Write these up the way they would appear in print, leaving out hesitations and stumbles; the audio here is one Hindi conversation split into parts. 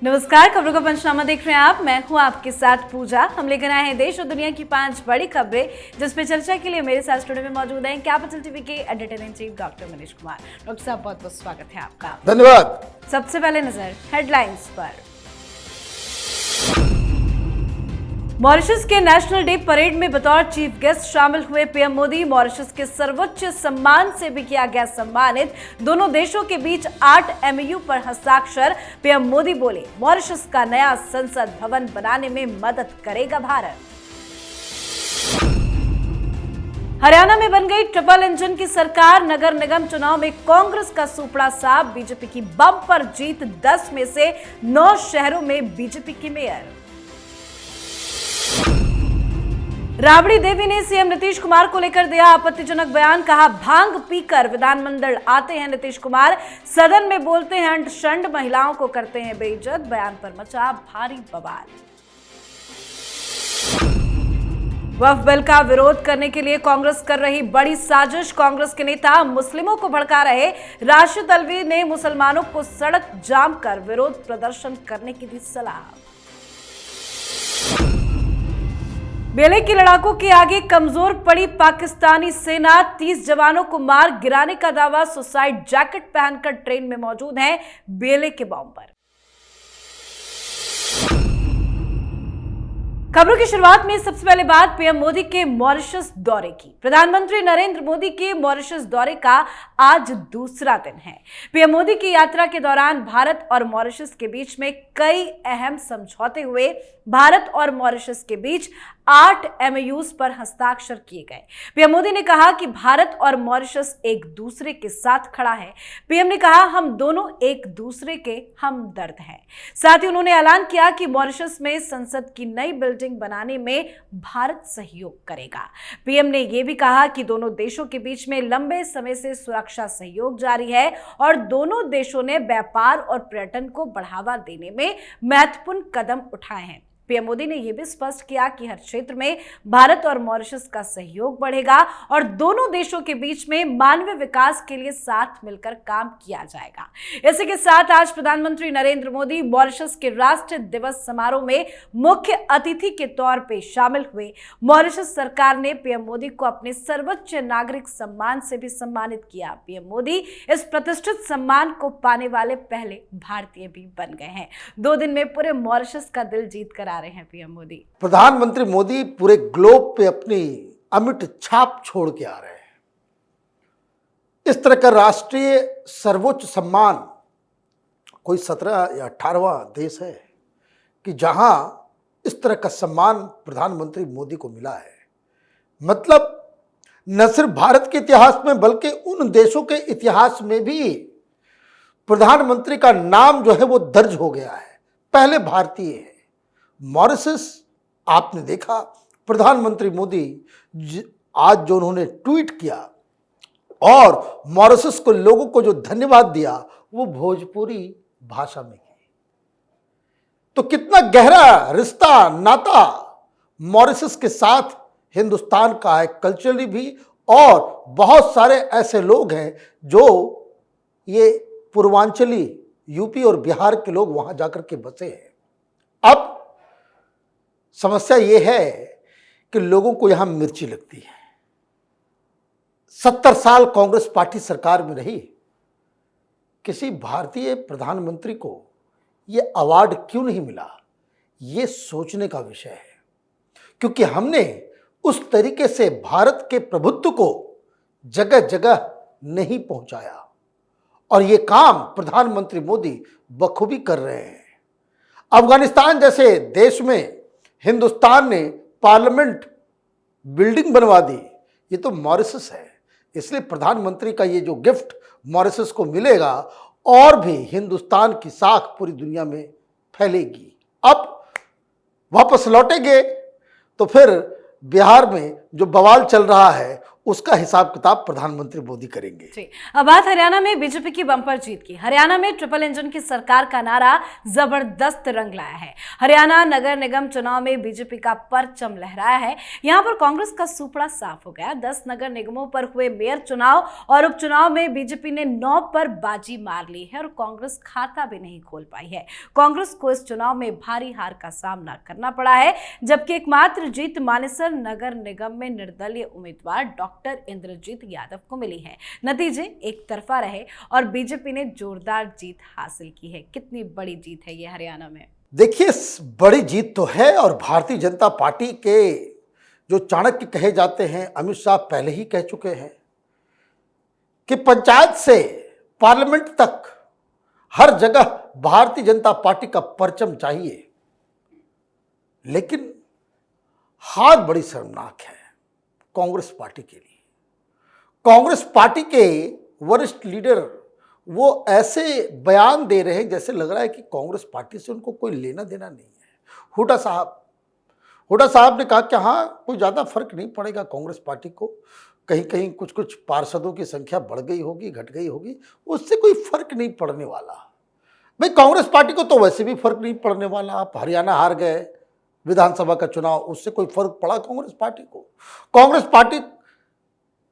नमस्कार, खबरों का पंचनामा देख रहे हैं आप। मैं हूं आपके साथ पूजा। हम लेकर आए हैं देश और दुनिया की 5 बड़ी खबरें, जिसपे चर्चा के लिए मेरे साथ स्टूडियो में मौजूद हैं कैपिटल टीवी के editor in chief doctor Manish Kumar. Doctor साहब, बहुत बहुत स्वागत है आपका। धन्यवाद। सबसे पहले नजर हेडलाइंस पर। मॉरिशस के नेशनल डे परेड में बतौर चीफ गेस्ट शामिल हुए पीएम मोदी। मॉरिशस के सर्वोच्च सम्मान से भी किया गया सम्मानित। दोनों देशों के बीच 8 MOU पर हस्ताक्षर। पीएम मोदी बोले, मॉरिशस का नया संसद भवन बनाने में मदद करेगा भारत। हरियाणा में बन गई ट्रिपल इंजन की सरकार। नगर निगम चुनाव में कांग्रेस का सुपड़ा साफ। बीजेपी की बम्पर जीत। 10 में से 9 शहरों में बीजेपी की मेयर। राबड़ी देवी ने सीएम नीतीश कुमार को लेकर दिया आपत्तिजनक बयान। कहा, भांग पीकर विधानमंडल आते हैं नीतीश कुमार, सदन में बोलते हैं अंड शंड, महिलाओं को करते हैं बेइज्जत। बयान पर मचा भारी बवाल। वक्फ बिल का विरोध करने के लिए कांग्रेस कर रही बड़ी साजिश। कांग्रेस के नेता मुस्लिमों को भड़का रहे। राशिद अल्वी ने मुसलमानों को सड़क जाम कर विरोध प्रदर्शन करने की दी सलाह। बेले की लड़ाकों के आगे कमजोर पड़ी पाकिस्तानी सेना। 30 जवानों को मार गिराने का दावा। सुसाइड जैकेट पहनकर ट्रेन में मौजूद हैं बेले के बॉम्बर। खबरों की शुरुआत में सबसे पहले बात पीएम मोदी के मॉरिशस दौरे की। प्रधानमंत्री नरेंद्र मोदी के मॉरिशस दौरे का आज दूसरा दिन है। पीएम मोदी की यात्रा के दौरान भारत और मॉरिशस के बीच में कई अहम समझौते हुए। भारत और मॉरिशस के बीच 8 MOUs पर हस्ताक्षर किए गए। पीएम मोदी ने कहा कि भारत और मॉरिशस एक दूसरे के साथ खड़ा है। पीएम ने कहा, हम दोनों एक दूसरे के हमदर्द हैं। साथ ही उन्होंने ऐलान किया कि मॉरिशस में संसद की नई बिल्डिंग बनाने में भारत सहयोग करेगा। पीएम ने यह भी कहा कि दोनों देशों के बीच में लंबे समय से सुरक्षा सहयोग जारी है और दोनों देशों ने व्यापार और पर्यटन को बढ़ावा देने में महत्वपूर्ण कदम उठाए हैं। पीएम मोदी ने यह भी स्पष्ट किया कि हर क्षेत्र में भारत और मॉरिशस का सहयोग बढ़ेगा और दोनों देशों के बीच में मानवीय विकास के लिए साथ मिलकर काम किया जाएगा। इसी के साथ आज प्रधानमंत्री नरेंद्र मोदी मॉरिशस के राष्ट्रीय दिवस समारोह में मुख्य अतिथि के तौर पर शामिल हुए। मॉरिशस सरकार ने पीएम मोदी को अपने सर्वोच्च नागरिक सम्मान से भी सम्मानित किया। पीएम मोदी इस प्रतिष्ठित सम्मान को पाने वाले पहले भारतीय भी बन गए हैं। 2 दिन में पूरे मॉरिशस का दिल जीत कर रहे हैं पीएम मोदी। प्रधानमंत्री मोदी पूरे ग्लोब पे अपनी अमिट छाप छोड़ के आ रहे हैं। इस तरह का राष्ट्रीय सर्वोच्च सम्मान कोई 17 या 18वां देश है कि जहां इस तरह का सम्मान प्रधानमंत्री मोदी को मिला है। मतलब न सिर्फ भारत के इतिहास में बल्कि उन देशों के इतिहास में भी प्रधानमंत्री का नाम जो है वो दर्ज हो गया है। पहले भारतीय है। मॉरिशस, आपने देखा प्रधानमंत्री मोदी आज जो उन्होंने ट्वीट किया और मॉरिशस को लोगों को जो धन्यवाद दिया वो भोजपुरी भाषा में की। तो कितना गहरा रिश्ता नाता मॉरिशस के साथ हिंदुस्तान का है, कल्चरली भी। और बहुत सारे ऐसे लोग हैं जो ये पूर्वांचली यूपी और बिहार के लोग वहां जाकर के बसे हैं। अब समस्या यह है कि लोगों को यहां मिर्ची लगती है। 70 साल कांग्रेस पार्टी सरकार में रही, किसी भारतीय प्रधानमंत्री को यह अवार्ड क्यों नहीं मिला, यह सोचने का विषय है। क्योंकि हमने उस तरीके से भारत के प्रभुत्व को जगह जगह नहीं पहुंचाया और यह काम प्रधानमंत्री मोदी बखूबी कर रहे हैं। अफगानिस्तान जैसे देश में हिंदुस्तान ने पार्लियामेंट बिल्डिंग बनवा दी। ये तो मॉरिशस है। इसलिए प्रधानमंत्री का ये जो गिफ्ट मॉरिशस को मिलेगा और भी हिंदुस्तान की साख पूरी दुनिया में फैलेगी। अब वापस लौटेंगे तो फिर बिहार में जो बवाल चल रहा है उसका हिसाब किताब प्रधानमंत्री मोदी करेंगे। जी, अब बात हरियाणा में बीजेपी की बम्पर जीत की। हरियाणा में ट्रिपल इंजन की सरकार का नारा जबरदस्त रंग लाया है। हरियाणा नगर निगम चुनाव में बीजेपी का परचम लहराया है। यहां पर कांग्रेस का सुपड़ा साफ हो गया। 10 नगर निगमों पर हुए मेयर चुनाव और उपचुनाव में बीजेपी ने 9 पर बाजी मार ली है और कांग्रेस खाता भी नहीं खोल पाई है। कांग्रेस को इस चुनाव में भारी हार का सामना करना पड़ा है, जबकि एकमात्र जीत मानेसर नगर निगम में निर्दलीय उम्मीदवार डॉक्टर इंद्रजीत यादव को मिली है। नतीजे एक तरफा रहे और बीजेपी ने जोरदार जीत हासिल की है। कितनी बड़ी जीत है ये हरियाणा में? देखिए, बड़ी जीत तो है और भारतीय जनता पार्टी के जो चाणक्य कहे जाते हैं अमित शाह पहले ही कह चुके हैं कि पंचायत से पार्लियामेंट तक हर जगह भारतीय जनता पार्टी का परचम चाहिए। लेकिन हार बड़ी शर्मनाक है कांग्रेस पार्टी के लिए। कांग्रेस पार्टी के वरिष्ठ लीडर वो ऐसे बयान दे रहे हैं जैसे लग रहा है कि कांग्रेस पार्टी से उनको कोई लेना देना नहीं है। हुड्डा साहब ने कहा कि हाँ, कोई ज़्यादा फर्क नहीं पड़ेगा कांग्रेस पार्टी को, कहीं कहीं कुछ कुछ पार्षदों की संख्या बढ़ गई होगी, घट गई होगी, उससे कोई फर्क नहीं पड़ने वाला। भाई, कांग्रेस पार्टी को तो वैसे भी फर्क नहीं पड़ने वाला। आप हरियाणा हार गए विधानसभा का चुनाव, उससे कोई फर्क पड़ा कांग्रेस पार्टी को? कांग्रेस पार्टी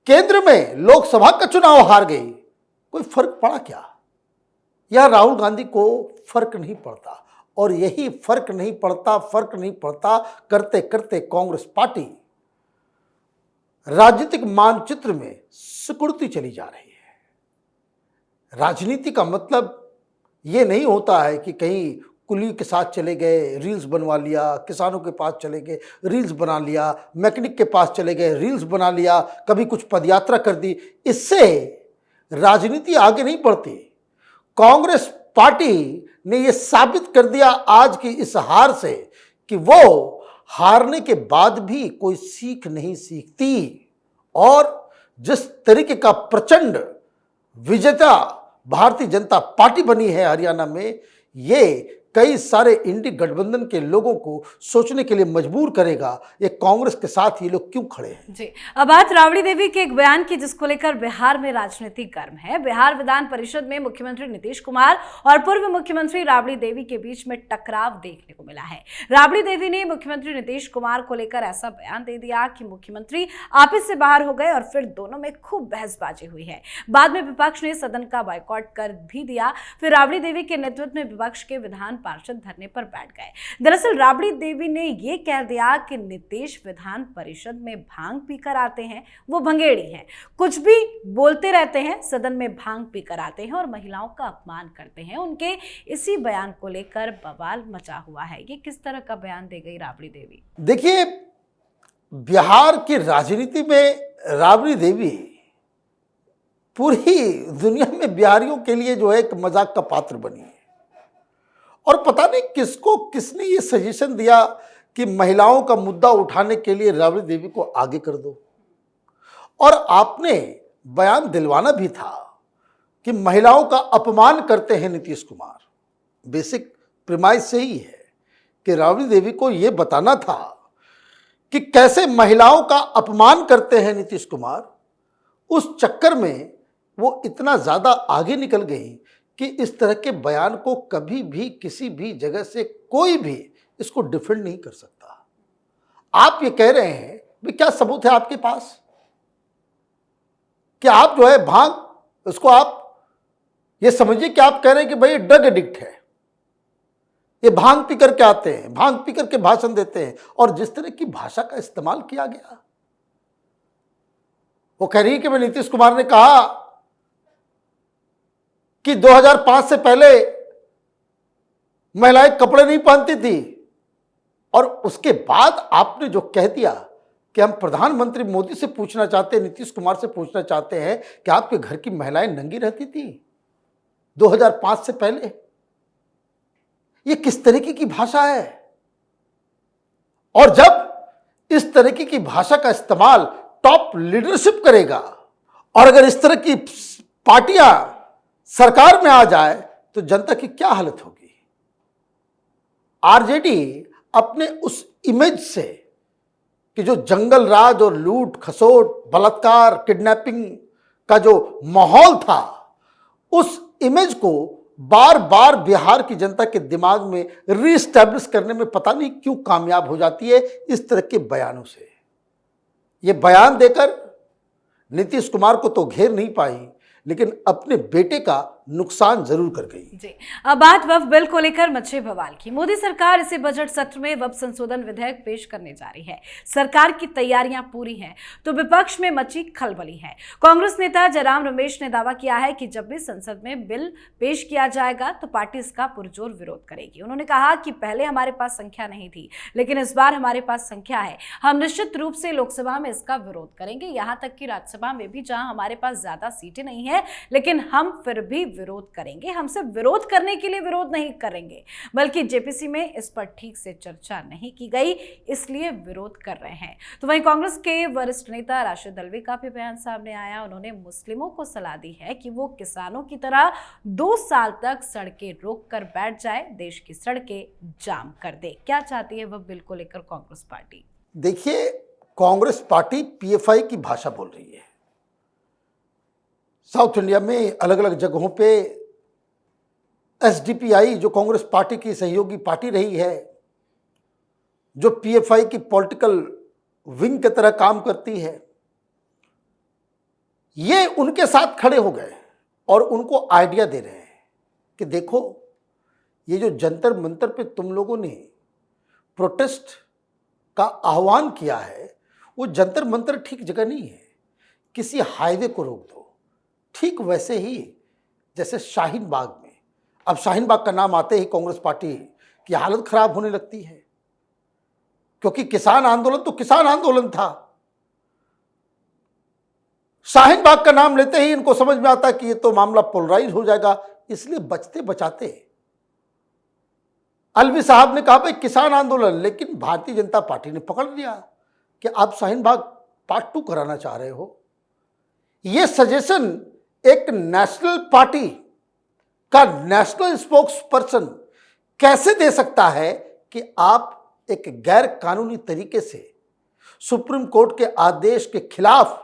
केंद्र में लोकसभा का चुनाव हार गई, कोई फर्क पड़ा क्या? या राहुल गांधी को फर्क नहीं पड़ता? और यही फर्क नहीं पड़ता करते करते कांग्रेस पार्टी राजनीतिक मानचित्र में सिकुड़ती चली जा रही है। राजनीति का मतलब ये नहीं होता है कि कहीं कुली के साथ चले गए, रील्स बनवा लिया, किसानों के पास चले गए, रील्स बना लिया, मैकेनिक के पास चले गए, रील्स बना लिया, कभी कुछ पदयात्रा कर दी। इससे राजनीति आगे नहीं बढ़ती। कांग्रेस पार्टी ने यह साबित कर दिया आज की इस हार से कि वो हारने के बाद भी कोई सीख नहीं सीखती और जिस तरीके का प्रचंड विजेता भारतीय जनता पार्टी बनी है हरियाणा में, ये कई सारे इंडी गठबंधन के लोगों को सोचने के लिए मजबूर करेगा ये कांग्रेस के साथ ये लोग क्यों खड़े हैं। जी, अब बात राबड़ी देवी के एक बयान की जिसको लेकर बिहार में राजनीति गर्म है। बिहार विधान परिषद में मुख्यमंत्री नीतीश कुमार और पूर्व मुख्यमंत्री राबड़ी देवी के बीच में टकराव देखने को मिला है। राबड़ी देवी ने मुख्यमंत्री नीतीश कुमार को लेकर ऐसा बयान दे दिया कि मुख्यमंत्री आपस से बाहर हो गए और फिर दोनों में खूब बहसबाजी हुई है। बाद में विपक्ष ने सदन का बायकॉट कर भी दिया। फिर राबड़ी देवी के नेतृत्व में विपक्ष के विधान पार्षद धरने पर बैठ गए। दरअसल राबड़ी देवी ने यह कह दिया कि नीतीश विधान परिषद में भांग पीकर आते हैं, वो भंगेड़ी हैं, कुछ भी बोलते रहते हैं, सदन में भांग पीकर आते हैं और महिलाओं का अपमान करते हैं। उनके इसी बयान को लेकर बवाल मचा हुआ है। ये किस तरह का बयान दे गई राबड़ी देवी? देखिए, बिहार की राजनीति में राबड़ी देवी पूरी दुनिया में बिहारियों के लिए जो है एक मजाक का पात्र बनी है। और पता नहीं किसको किसने ये सजेशन दिया कि महिलाओं का मुद्दा उठाने के लिए राबड़ी देवी को आगे कर दो। और आपने बयान दिलवाना भी था कि महिलाओं का अपमान करते हैं नीतीश कुमार। बेसिक प्रीमाइस से ही है कि राबड़ी देवी को यह बताना था कि कैसे महिलाओं का अपमान करते हैं नीतीश कुमार। उस चक्कर में वो इतना ज़्यादा आगे निकल गई कि इस तरह के बयान को कभी भी किसी भी जगह से कोई भी इसको डिफेंड नहीं कर सकता। आप ये कह रहे हैं, भाई क्या सबूत है आपके पास कि आप जो है भांग, उसको आप ये समझिए कि आप कह रहे हैं कि भाई ड्रग एडिक्ट है, ये भांग पी करके आते हैं, भांग पी करके भाषण देते हैं। और जिस तरह की भाषा का इस्तेमाल किया गया, वो कह रही है कि मैं नीतीश कुमार ने कहा कि 2005 से पहले महिलाएं कपड़े नहीं पहनती थी और उसके बाद आपने जो कह दिया कि हम प्रधानमंत्री मोदी से पूछना चाहते हैं, नीतीश कुमार से पूछना चाहते हैं कि आपके घर की महिलाएं नंगी रहती थी 2005 से पहले। ये किस तरीके की भाषा है? और जब इस तरीके की भाषा का इस्तेमाल टॉप लीडरशिप करेगा और अगर इस तरह की पार्टियां सरकार में आ जाए तो जनता की क्या हालत होगी? आरजेडी अपने उस इमेज से कि जो जंगल राज और लूट खसोट बलात्कार किडनैपिंग का जो माहौल था, उस इमेज को बार बार बिहार की जनता के दिमाग में रीस्टैब्लिश करने में पता नहीं क्यों कामयाब हो जाती है इस तरह के बयानों से। ये बयान देकर नीतीश कुमार को तो घेर नहीं पाई, लेकिन अपने बेटे का नुकसान जरूर कर गई। जी, अब बात वक्फ बिल को लेकर मचे बवाल की। मोदी सरकार इसी बजट सत्र में वक्फ संशोधन विधेयक पेश करने जा रही है। सरकार की तैयारियां पूरी हैं, तो विपक्ष में मची खलबली है। कांग्रेस नेता जयराम रमेश ने दावा किया है कि जब भी संसद में बिल पेश किया जाएगा तो पार्टी इसका पुरजोर विरोध करेगी। उन्होंने कहा कि पहले हमारे पास संख्या नहीं थी, लेकिन इस बार हमारे पास संख्या है। हम निश्चित रूप से लोकसभा में इसका विरोध करेंगे, यहां तक कि राज्यसभा में भी, जहां हमारे पास ज्यादा सीटें नहीं है, लेकिन हम फिर भी विरोध करेंगे। हम सिर्फ विरोध करने के लिए विरोध नहीं करेंगे, बल्कि जेपीसी में इस पर ठीक से चर्चा नहीं की गई, इसलिए विरोध कर रहे हैं। तो वहीं कांग्रेस के वरिष्ठ नेता राशिद अल्वी का भी बयान सामने आया। उन्होंने मुस्लिमों को सलाह दी है कि वो किसानों की तरह 2 साल तक सड़कें रोक कर बैठ जाए, देश की सड़कें जाम कर दे। क्या चाहती है वह बिल को लेकर कांग्रेस पार्टी? देखिए, कांग्रेस पार्टी पीएफआई की भाषा बोल रही है। साउथ इंडिया में अलग अलग जगहों पे एसडीपीआई, जो कांग्रेस पार्टी की सहयोगी पार्टी रही है, जो पीएफआई की पॉलिटिकल विंग की तरह काम करती है, ये उनके साथ खड़े हो गए और उनको आइडिया दे रहे हैं कि देखो, ये जो जंतर मंतर पे तुम लोगों ने प्रोटेस्ट का आह्वान किया है, वो जंतर मंतर ठीक जगह नहीं है। किसी हाईवे को रोक दो। ठीक वैसे ही जैसे शाहीन बाग में, अब शाहीन बाग का नाम आते ही कांग्रेस पार्टी की हालत खराब होने लगती है, क्योंकि किसान आंदोलन तो किसान आंदोलन था। शाहीन बाग का नाम लेते ही इनको समझ में आता कि ये तो मामला पोलराइज हो जाएगा, इसलिए बचते बचाते अलवी साहब ने कहा भाई किसान आंदोलन, लेकिन भारतीय जनता पार्टी ने पकड़ लिया कि आप शाहीन बाग पार्ट 2 कराना चाह रहे हो। यह सजेशन एक नेशनल पार्टी का नेशनल स्पोक्स पर्सन कैसे दे सकता है कि आप एक गैर कानूनी तरीके से सुप्रीम कोर्ट के आदेश के खिलाफ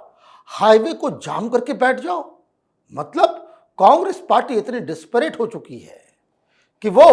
हाईवे को जाम करके बैठ जाओ? मतलब कांग्रेस पार्टी इतनी डिस्परेट हो चुकी है कि वो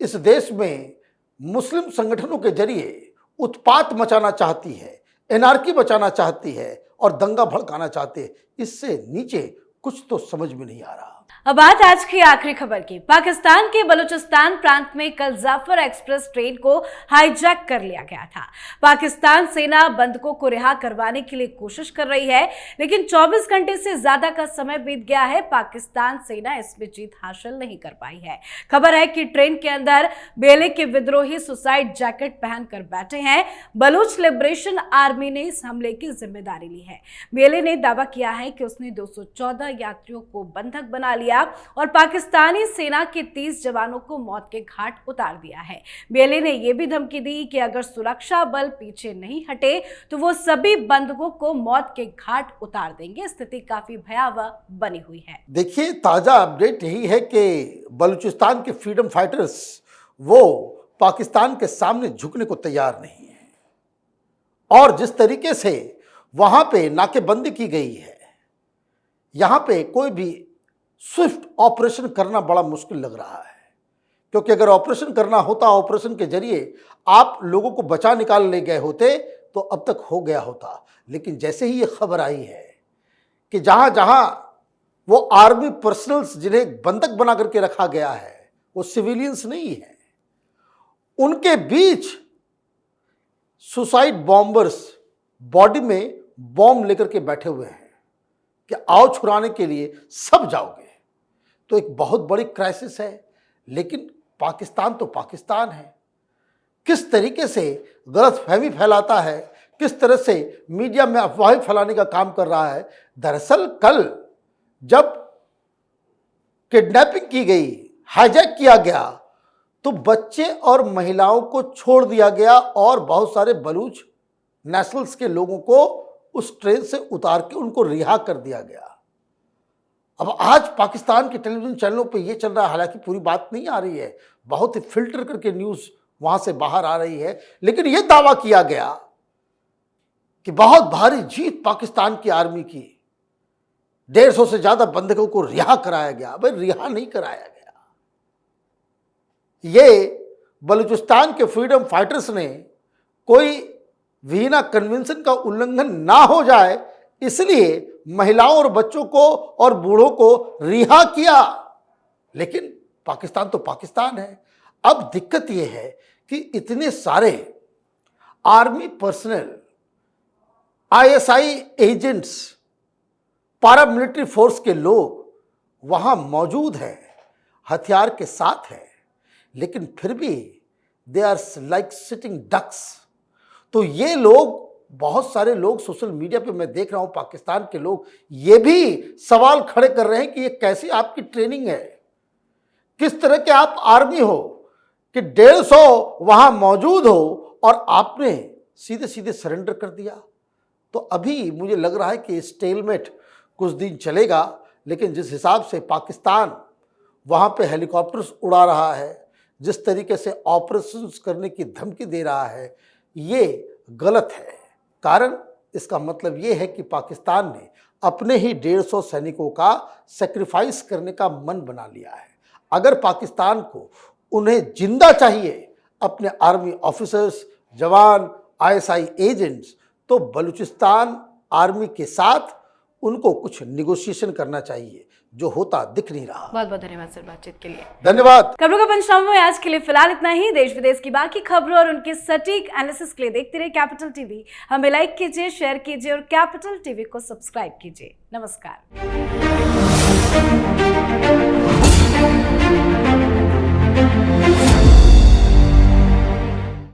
इस देश में मुस्लिम संगठनों के जरिए उत्पात मचाना चाहती है, एनार्की बचाना चाहती है और दंगा भड़काना चाहते हैं। इससे नीचे कुछ तो समझ में नहीं आ रहा। अब बात आज की आखिरी खबर की। पाकिस्तान के बलूचिस्तान प्रांत में कल जाफर एक्सप्रेस ट्रेन को हाईजैक कर लिया गया था। पाकिस्तान सेना बंधकों को रिहा करवाने के लिए कोशिश कर रही है, लेकिन 24 घंटे से ज्यादा का समय बीत गया है। पाकिस्तान सेना इसमें जीत हासिल नहीं कर पाई है। खबर है कि ट्रेन के अंदर बेले के विद्रोही सुसाइड जैकेट पहनकर बैठे हैं। बलूच लिबरेशन आर्मी ने इस हमले की जिम्मेदारी ली है। बेले ने दावा किया है कि उसने 214 यात्रियों को बंधक बना लिया और पाकिस्तानी सेना के 30 जवानों को मौत के घाट उतार दिया है। बेले ने यह भी धमकी दी कि अगर सुरक्षा बल पीछे नहीं हटे तो वो सभी बंधकों को मौत के घाट उतार देंगे। स्थिति काफी भयावह बनी हुई है। देखिए, ताजा अपडेट यही है कि बलूचिस्तान के फ्रीडम फाइटर्स वो पाकिस्तान के सामने झुकने को तैयार नहीं है और जिस तरीके से वहां पे नाकेबंदी की गई है, यहां पे कोई भी स्विफ्ट ऑपरेशन करना बड़ा मुश्किल लग रहा है। क्योंकि अगर ऑपरेशन करना होता, ऑपरेशन के जरिए आप लोगों को बचा निकाल ले गए होते तो अब तक हो गया होता। लेकिन जैसे ही ये खबर आई है कि जहां जहां वो आर्मी पर्सनल्स जिन्हें बंधक बना करके रखा गया है वो सिविलियंस नहीं है, उनके बीच सुसाइड बॉम्बर्स बॉडी में बॉम्ब लेकर के बैठे हुए हैं कि आओ छुड़ाने के लिए सब जाओगे। तो एक बहुत बड़ी क्राइसिस है। लेकिन पाकिस्तान तो पाकिस्तान है, किस तरीके से गलतफहमी फैलाता है, किस तरह से मीडिया में अफवाहें फैलाने का काम कर रहा है। दरअसल कल जब किडनैपिंग की गई, हाईजैक किया गया, तो बच्चे और महिलाओं को छोड़ दिया गया और बहुत सारे बलूच नेशनल्स के लोगों को उस ट्रेन से उतार के उनको रिहा कर दिया गया। अब आज पाकिस्तान के टेलीविजन चैनलों पे ये चल रहा है, हालांकि पूरी बात नहीं आ रही है, बहुत ही फिल्टर करके न्यूज़ वहाँ से बाहर आ रही है, लेकिन ये दावा किया गया कि बहुत भारी जीत पाकिस्तान की आर्मी की, 150 से ज्यादा बंधकों को रिहा कराया गया। भाई रिहा नहीं कराया गया, ये बलूचिस्तान के फ्रीडम फाइटर्स ने कोई वियना कन्वेंशन का उल्लंघन ना हो जाए इसलिए महिलाओं और बच्चों को और बूढ़ों को रिहा किया। लेकिन पाकिस्तान तो पाकिस्तान है। अब दिक्कत यह है कि इतने सारे army personnel, ISI agents, paramilitary force के लोग वहां मौजूद हैं, हथियार के साथ हैं, लेकिन फिर भी they are like sitting ducks. तो ये लोग, बहुत सारे लोग सोशल मीडिया पे मैं देख रहा हूं, पाकिस्तान के लोग ये भी सवाल खड़े कर रहे हैं कि ये कैसी आपकी ट्रेनिंग है, किस तरह के आप आर्मी हो कि 150 वहां मौजूद हो और आपने सीधे सीधे सरेंडर कर दिया। तो अभी मुझे लग रहा है कि स्टेलमेट कुछ दिन चलेगा, लेकिन जिस हिसाब से पाकिस्तान वहां पे हेलीकॉप्टर्स उड़ा रहा है, जिस तरीके से ऑपरेशंस करने की धमकी दे रहा है, ये गलत है। कारण इसका मतलब ये है कि पाकिस्तान ने अपने ही 150 सैनिकों का सेक्रीफाइस करने का मन बना लिया है। अगर पाकिस्तान को उन्हें जिंदा चाहिए, अपने आर्मी ऑफिसर्स, जवान, आईएसआई एजेंट्स, तो बलूचिस्तान आर्मी के साथ उनको कुछ निगोशिएशन करना चाहिए, जो होता दिख नहीं रहा। बहुत बहुत धन्यवाद सर बातचीत के लिए। धन्यवाद। खबरों का पंचनामा में आज के लिए फिलहाल इतना ही। देश विदेश की बाकी खबरों और उनके सटीक एनालिसिस के लिए देखते रहिए कैपिटल टीवी। हमें लाइक कीजिए, शेयर कीजिए और कैपिटल टीवी को सब्सक्राइब कीजिए। नमस्कार।